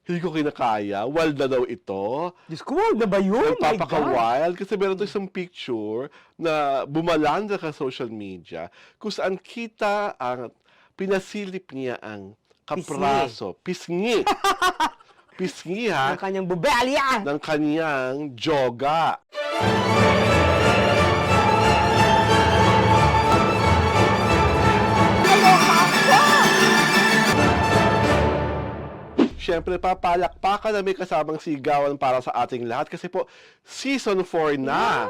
Hindi ko kinakaya. Wild na daw ito. Diyos ko, wild na ba yun? My God. Nagpapaka-wild kasi meron to isang picture na bumalanda ka social media kung saan kita ang pinasilip niya ang kapraso. Pisngi. Pisngi ha. Ang kanyang bubelya. Ng kanyang joga. Siyempre, papalakpakan na may kasamang sigawan para sa ating lahat kasi po, Season 4 na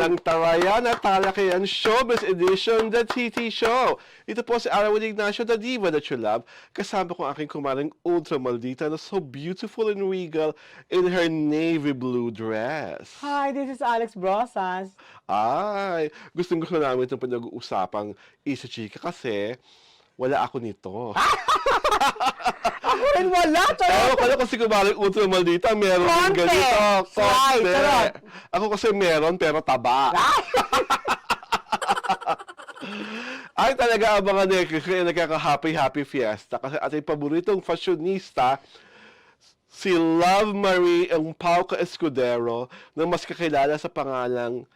ng Tarayan at Talakayan Showbiz Edition, The TT Show. Ito po si Arwin Ignacio, the diva that you love. Kasama ko ang aking kumaring ultra maldita na so beautiful and regal in her navy blue dress. Hi, this is Alex Brosas. Ay, gustong-gusto namin itong pinag-uusapang isa chika kasi wala ako nito. Ako rin wala. Ewan ko na kasi kumaring ultra maldita, meron din Konti. ganito. Right, Konti. sarap. Ako kasi meron, pero taba. Ay, talaga abangan kaya nagkaka-happy fiesta kasi ating paboritong fashionista, si Love Marie Pauca Escudero, na mas kakilala sa pangalang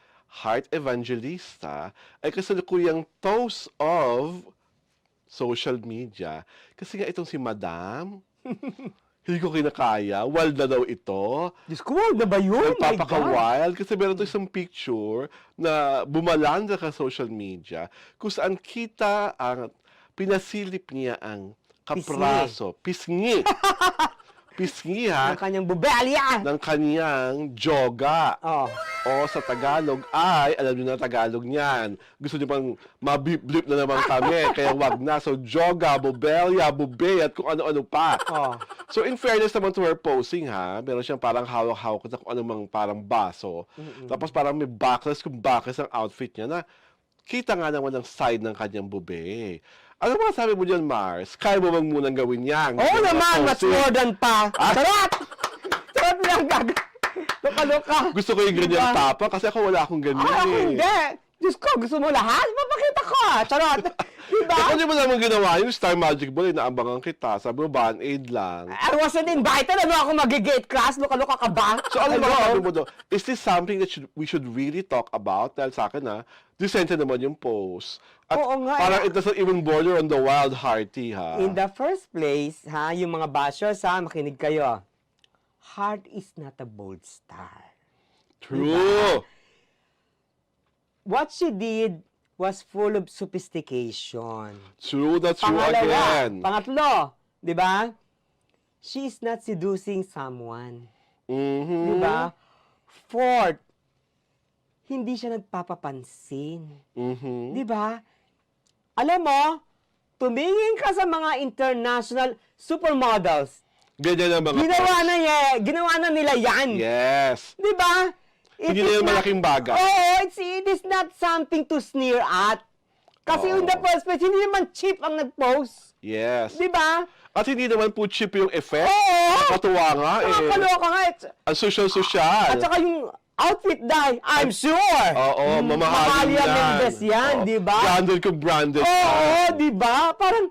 Heart Evangelista, ay kasalukuyang toast of social media. Kasi nga itong si Madam, hindi ko kinakaya. Wild na daw ito. Diyos ko, wild na ba yun? My God. Nagpapaka-wild kasi meron to isang picture na bumalanda ka social media kung saan kita ang pinasilip niya ang kapraso. Pisngi. Pisngi ha. Ang kanyang bubelya. Ng kanyang joga. Oh. O sa Tagalog ay, alam niyo na Tagalog niyan. Gusto niyo pang mabip-blip na naman kami, kaya wag na. So, joga, bubelya, bube, at kung ano-ano pa. Oh. So, in fairness naman to her posing, ha, meron siyang parang hawak-hawak na kung anumang parang baso. Tapos parang may backless kung backless ang outfit niya na kita nga naman ang side ng kanyang bube. Ano ba sabi mo dyan, Mars? Kaya mo bang munang gawin yan? Oo naman, much more than pa. Ah. Charot! Charot lang gag. Loka-loka. Gusto ko yung ganyan Diba? tapa kasi ako wala akong ganyan Ay, ako eh. hindi. Diyos ko, gusto mo lahat? Papakita ko. Charot. Diba? Ako di mo naman ginawa yung Star Magic Ball, inaabangan kita. Sabi mo, Band-Aid lang. I wasn't invited. Ano ako mag-gate class? Loka-loka ka ba? So ano ba Hello? sabi mo doon? Is this something that we should really talk about? Dahil sa akin decente naman yung post. At Oo nga, parang eh. it doesn't even border on the wild hearty, ha? In the first place, ha, yung mga bashers, ha, makinig kayo. Heart is not a bold star. True! What she did was full of sophistication. True, that's true again. Pangatlo, di ba? She is not seducing someone. Mhm. Di ba? Fourth, hindi siya nagpapapansin. Mhm. Di ba? Alam mo, tumingin ka sa mga international supermodels. Ganyan ang mga Ginawa na nila yan. Yes. Di ba? Hindi na yung malaking bagay. Oo, it is not something to sneer at. Kasi Oo. in the first place, hindi naman cheap ang nag-post. Yes. Di ba? At hindi naman po cheap yung effect. Oo. Nakatuwa nga eh. Nakakaloka nga. Ang social-social. At saka yung outfit dye, I'm sure. Oo, mamahalin Mahalia yan. Mendez yan, Oo. di ba? Branded kung branded. Oo, di ba? Parang,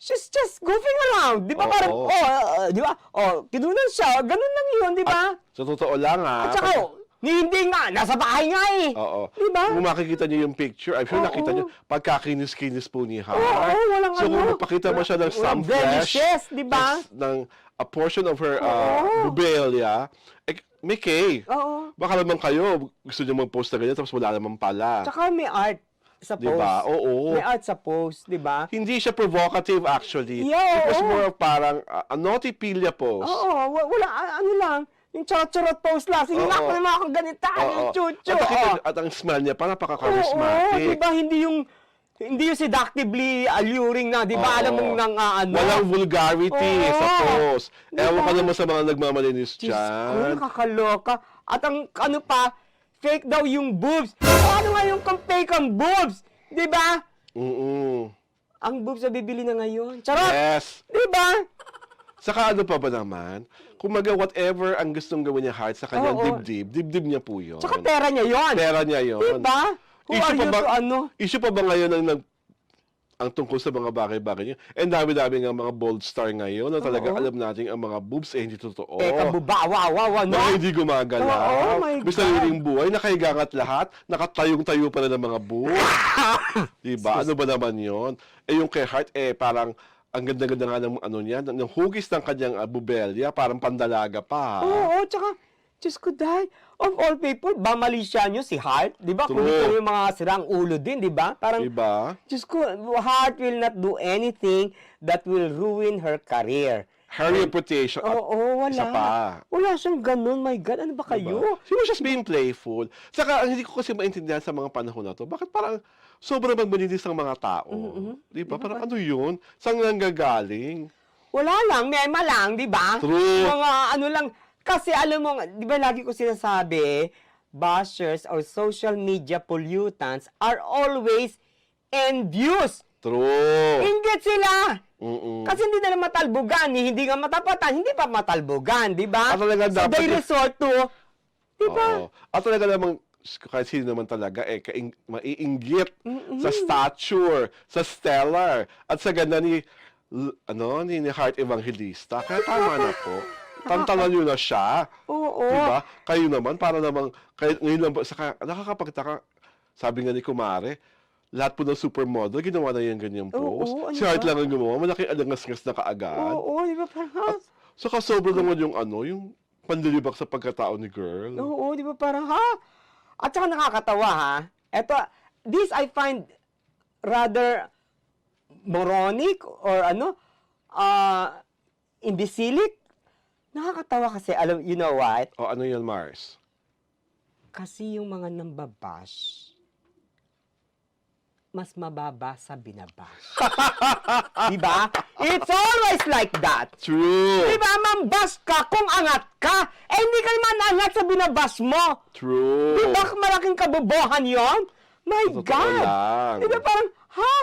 she's just goofing around. Di ba? Oo. Parang, di ba? Kinunan siya. Ganun lang yun, di ba? Sa totoo lang At saka, hindi nga, nasa bahay nga eh. Oo. Di ba? Kung makikita niyo yung picture, I'm sure Oo. nakita niyo, pagkakinis-kinis po ni Heart. Oo, walang so kung ano. magpakita mo siya ng some Walang blemishes, flesh, di ba? ng a portion of her Oo. bubelya, may K. Oo. Baka naman kayo, gusto niyo mag-post na ganyan, tapos wala naman pala. Tsaka may art sa Di post. ba? Oo. May art sa post, di ba? Hindi siya provocative actually. Yeah, It was oo. more of parang a naughty-pilya post. Oo, wala, ano lang, yung charot post lang. Sige nga, Oo. kung naman akong ganita, yung chuchu. At ang smell niya, parang Oo, napaka-charismatic. di ba? Hindi yung seductively alluring na, di ba? Oo. Alam mong nang ano. Walang vulgarity Oo. sa post. Di Ewan ba? ka naman sa mga nagmamalinis Diyos ko, dyan. nakakaloka. At ang ano pa, fake daw yung boobs. Ano nga yung fake ang boobs? Di ba? Ang boobs na bibili na ngayon. Charot! Yes. Di ba? Saka ano pa ba naman? Kung whatever ang gustong gawin niya Heart sa kanyang Oo. dibdib niya po yun. Tsaka pera niya yon. Pera niya yun. Di ba? Who are you to ano? Issue pa ba ngayon ang ang tungkol sa mga bagay-bagay niya. And dami-dami nga mga bold star ngayon na talaga Oo. alam natin ang mga boobs eh hindi totoo. Kabubawa, no? Na hindi gumagalaw. Oh my May God. sariling buhay, nakahigangat lahat, nakatayong-tayo pa rin ang mga boobs. Diba? Ano ba naman yon? Eh yung kay Heart, parang ang ganda-ganda nga ng ano niya, ng hugis ng kanyang bubelya, parang pandalaga pa. Oo, tsaka, Diyos ko, dahil, of all people, ba mali siya nyo si Heart? Di ba? True. Kung ito yung mga sirang ulo din, di ba? Parang, Diba? Diyos ko, Heart will not do anything that will ruin her career. Her reputation at Oo, wala. isa pa. Wala siyang ganun, my God. Ano ba kayo? She was just being playful. Saka, ang hindi ko kasi maintindihan sa mga panahon na to, bakit parang sobrang magbanilis ng mga tao? Di ba? Parang ano yun? Saan lang gagaling? Wala lang, mema lang, di ba? True. Mga ano lang, kasi alam mo, di ba lagi ko sinasabi, bashers or social media pollutants are always envious. True. Inggit sila. Mm-mm. Kasi hindi na matalbogan, hindi nga matapatan, hindi pa matalbogan, di ba? At talaga So dapat they resort to, di ba? Oo. At talaga namang, kahit sino naman talaga, maiinggit sa stature, sa stellar, at sa ganda ni Heart Evangelista. Kaya tama na po. Tantanan nyo na siya. Oo. Diba? Kayo naman, para naman, ngayon lang, nakakapagtaka, sabi nga ni Kumare, lahat po ng supermodel, ginawa na yung ganyang post. Oo, ano Si Heart ba? lang ang gumawa, malaking alangas-ngas na kaagad. Oo, di ba? Parang, Saka sobra naman yung panlilibak sa pagkatao ni girl. oo, di ba? Parang, ha? At saka nakakatawa, ha? Eto, this I find rather moronic or imbecilic. Nakakatawa kasi, you know what? O ano yun, Mars? Kasi yung mga nambabash, mas mababa sa binabash. Diba? It's always like that. True. Diba, mambash ka kung angat ka. Eh, hindi ka naman angat sa binabash mo. True. Diba, malaking kabobohan yon? My Totoo God. lang. Diba, parang, ha?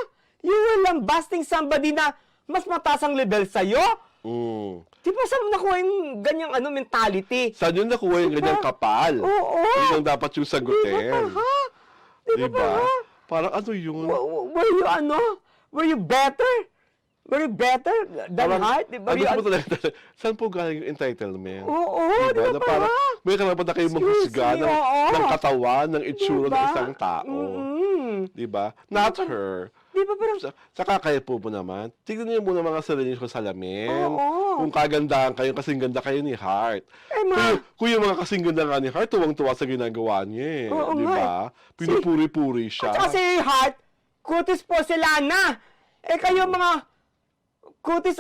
You were lambasting somebody na mas mataas ang level sa'yo? Mm. Diba, saan mo nakuha yung ganyang mentality? Saan yun nakuha yung ganyang kapal? Oo. Yun ang dapat yung sagutin. Diba, ha? Diba, Diba? ha? Parang ano yun? Were you Were you better? Were you better than Parang, Heart? Were ano you, po talaga, saan po galing yung entitlement? Oo, Diba? diba Na parang, may karapat na kayo Excuse maghusga me, ng, oo. ng katawan, ng itsura ng Diba? isang tao. Diba? Not her. Diba parang, Saka kayo po naman, tignan niyo muna mga sarili niyo sa salamin. Oo. Kung kagandahan kayo, kasing ganda kayo ni Heart. ma, Kung yung mga kasing ganda nga ni Heart, tuwang-tuwa sa ginagawa niya eh. Oo Di nga ba? Pinupuri-puri siya. at kasi Heart, kutis porcelana. Eh kayo mga kutis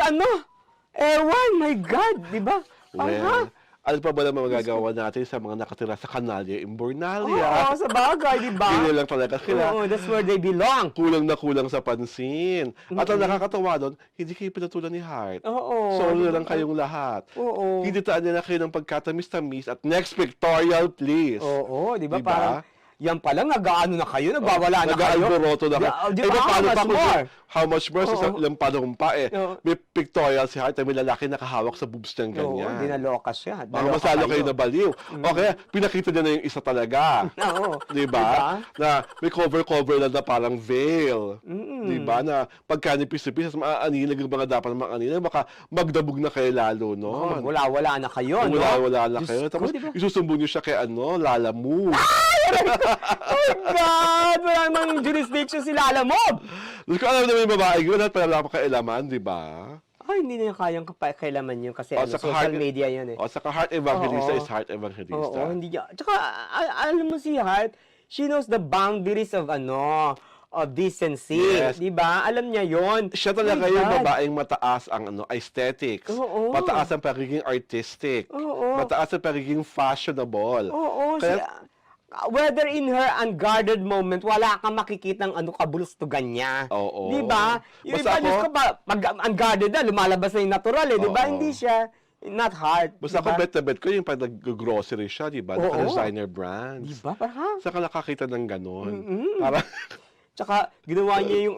ewan, my God, diba? Well, ano pa ba naman magagawa natin sa mga nakatira sa Canalya, Oo, Imbornalia? sa bagay, diba? Hindi lang talaga sila. Oo, that's where they belong. Kulang na kulang sa pansin. At ang nakakatawa doon, hindi kayo pinatulan ni Heart. Oo. Solo lang kayong lahat. Oo. Kiditaan nila kayo ng pagkatamis-tamis at next pictorial, please. Oo, di ba? Diba? Parang, yan pa lang, nag-ano na kayo, nagwawala na kayo. Nag-alboroto na kayo. Di Eh, ba, how paano much pa kung more? how much more sa Oo. ilang panahon pa eh. Oo. May pictorial si Heart, may lalaki nakahawak sa boobs niyang Oo, ganyan. dinaloka siya. Baka Naloka masalo kayo nabaliw. Okay, pinakita niya na yung isa talaga. Oo. Diba? Na may cover-cover na parang veil. Diba? Na pagka nipis-nipis, maaanilag yung mga dapat maaanilag, baka magdabog na kayo lalo, no? Wala na kayo, no? Wala na Diyos kayo. ko, Tapos diba? isusumbong niyo siya kay Lala Move. Oh God! Wala namang jurisdiction si Lala Mob! Diyos ko, alam naman yung babae yun at pala pakailaman, di ba? Ay, hindi na kayang kailaman yun kasi O, saka social Heart- media yun eh. O, saka Heart Evangelista Oo. is Heart Evangelista. Oo, hindi niya. Tsaka, alam mo si Heart, she knows the boundaries of of decency. Yes. Di ba? Alam niya yon. Siya talaga My yung God. babaeng mataas ang aesthetics. Oo. Mataas ang pagiging artistic. Oo. Mataas ang pagiging fashionable. Oo, Kaya, whether in her unguarded moment, wala kang makikitang kabulustugan niya. Oo. Di ba? Yung Basta iba, Diyos ako- ko ba, pag unguarded na, lumalabas na yung natural eh. Di ba? Oo. Hindi siya, not hard. basta diba? ako bet na bet ko yung pag nag-grocery siya, di ba? Oo. Naka-designer brands. Di ba? Parang, Saka nakakita ng ganon. Parang, tsaka, ginawa niya yung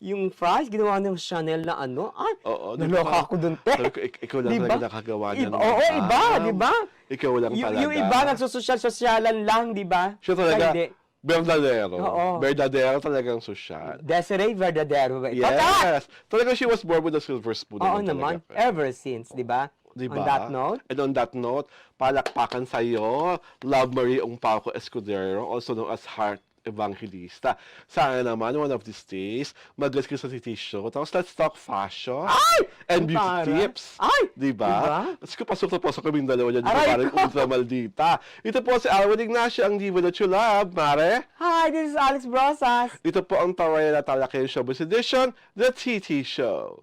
yung fries, ginawa niya yung Chanel na ay, oo. di naloka ba? ako dun, te. Sabi ko, ikaw lang Diba? talaga nakagawa niyan. Oo, iba, di ba? Ikaw lang talaga. Yung iba, nagsososyal-sosyalan lang, di ba? Siya talaga, Hindi. Verdadero. Oo. Verdadero talagang sosyal. Desiree Verdadero ba ito? Tama! Yes. Talagang she was born with a silver spoon. Oo naman naman. talaga. Ever since, di ba? Diba? On that note. And on that note, palakpakan sa'yo, Love Marie Ungpauco Escudero, also known as Heart Evangelista. Sana naman, one of these days, mag-guest ka sa City Show. Tapos, let's talk fashion. Ay! And Ang beauty tara. tips. Ay! Diba? Diba? Tapos, pasok na pasok kaming dalawa dyan. Aray Parang ko! ultra maldita. Ito po si Alwin Ignacio, ang diva that you love. Mare? Hi, this is Alex Brosas. Ito po ang Taray na Talakay Showbiz Edition, The TT Show.